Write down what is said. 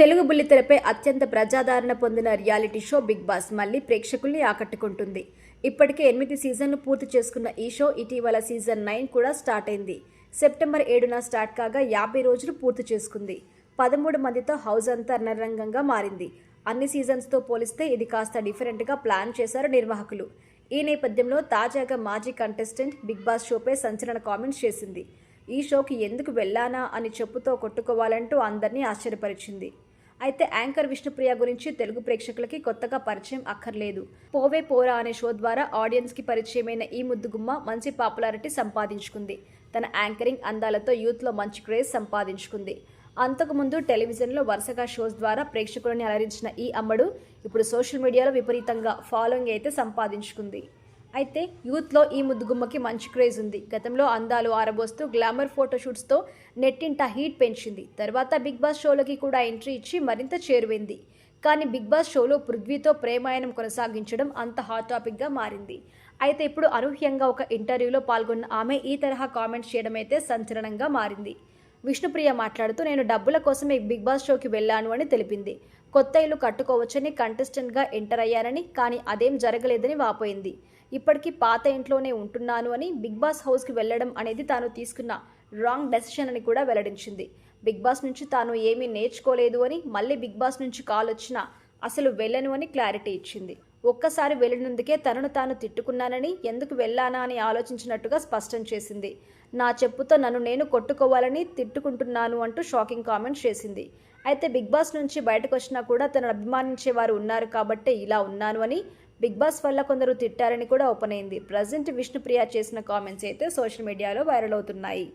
తెలుగు బుల్లితెరపై అత్యంత ప్రజాదరణ పొందిన రియాలిటీ షో బిగ్ బాస్ మళ్లీ ప్రేక్షకుల్ని ఆకట్టుకుంటుంది. ఇప్పటికే 8 సీజన్లు పూర్తి చేసుకున్న ఈ షో ఇటీవల సీజన్ 9 కూడా స్టార్ట్ అయింది. సెప్టెంబర్ 7న స్టార్ట్ కాగా 50 రోజులు పూర్తి చేసుకుంది. 13 మందితో హౌస్ అంతా రణరంగంగా మారింది. అన్ని సీజన్స్తో పోలిస్తే ఇది కాస్త డిఫరెంట్గా ప్లాన్ చేశారు నిర్వాహకులు. ఈ నేపథ్యంలో తాజాగా మాజీ కంటెస్టెంట్ బిగ్ బాస్ షోపై సంచలన కామెంట్స్ చేసింది. ఈ షోకి ఎందుకు వెళ్ళానా అని చెప్పుతో కొట్టుకోవాలంటూ అందరినీ ఆశ్చర్యపరిచింది. అయితే యాంకర్ విష్ణుప్రియ గురించి తెలుగు ప్రేక్షకులకి కొత్తగా పరిచయం అక్కర్లేదు. పోవే పోరా అనే షో ద్వారా ఆడియన్స్కి పరిచయమైన ఈ ముద్దుగుమ్మ మంచి పాపులారిటీ సంపాదించుకుంది. తన యాంకరింగ్ అందాలతో యూత్లో మంచి క్రేజ్ సంపాదించుకుంది. అంతకుముందు టెలివిజన్లో వరుసగా షోస్ ద్వారా ప్రేక్షకులని అలరించిన ఈ అమ్మడు ఇప్పుడు సోషల్ మీడియాలో విపరీతంగా ఫాలోయింగ్ అయితే సంపాదించుకుంది. అయితే యూత్లో ఈ ముద్దుగుమ్మకి మంచి క్రేజ్ ఉంది. గతంలో అందాలు ఆరబోస్తూ గ్లామర్ ఫోటోషూట్స్తో నెట్టింట హీట్ పెంచింది. తర్వాత బిగ్ బాస్ షోలోకి కూడా ఎంట్రీ ఇచ్చి మరింత చేరువైంది. కానీ బిగ్ బాస్ షోలో పృథ్వీతో ప్రేమాయణం కొనసాగించడం అంత హాట్ టాపిక్గా మారింది. అయితే ఇప్పుడు అనూహ్యంగా ఒక ఇంటర్వ్యూలో పాల్గొన్న ఆమె ఈ తరహా కామెంట్స్ చేయడం అయితే సంచలనంగా మారింది. విష్ణుప్రియ మాట్లాడుతూ, నేను డబ్బుల కోసమే బిగ్ బాస్ షోకి వెళ్ళాను అని తెలిపింది. కొత్త ఇల్లు కట్టుకోవచ్చని కంటెస్టెంట్గా ఎంటర్ అయ్యానని, కానీ అదేం జరగలేదని వాపోయింది. ఇప్పటికీ పాత ఇంట్లోనే ఉంటున్నాను అని, బిగ్ బాస్ హౌస్కి వెళ్ళడం అనేది తాను తీసుకున్న రాంగ్ డెసిషన్ అని కూడా వెల్లడించింది. బిగ్ బాస్ నుంచి తాను ఏమీ నేర్చుకోలేదు అని, మళ్ళీ బిగ్ బాస్ నుంచి కాల్ వచ్చినా అసలు వెళ్ళను అని క్లారిటీ ఇచ్చింది. ఒక్కసారి వెళ్ళినందుకే తనను తాను తిట్టుకున్నానని, ఎందుకు వెళ్ళానా అని ఆలోచించినట్టుగా స్పష్టం చేసింది. నా చెప్పుతో నన్ను నేను కొట్టుకోవాలని తిట్టుకుంటున్నాను అంటూ షాకింగ్ కామెంట్స్ చేసింది. అయితే బిగ్ బాస్ నుంచి బయటకు వచ్చినా కూడా తనను అభిమానించే వారు ఉన్నారు కాబట్టే ఇలా ఉన్నాను అని, బిగ్ బాస్ వల్ల కొందరు తిట్టారని కూడా ఓపెన్ అయింది. ప్రజెంట్ విష్ణుప్రియ చేసిన కామెంట్స్ అయితే సోషల్ మీడియాలో వైరల్ అవుతున్నాయి.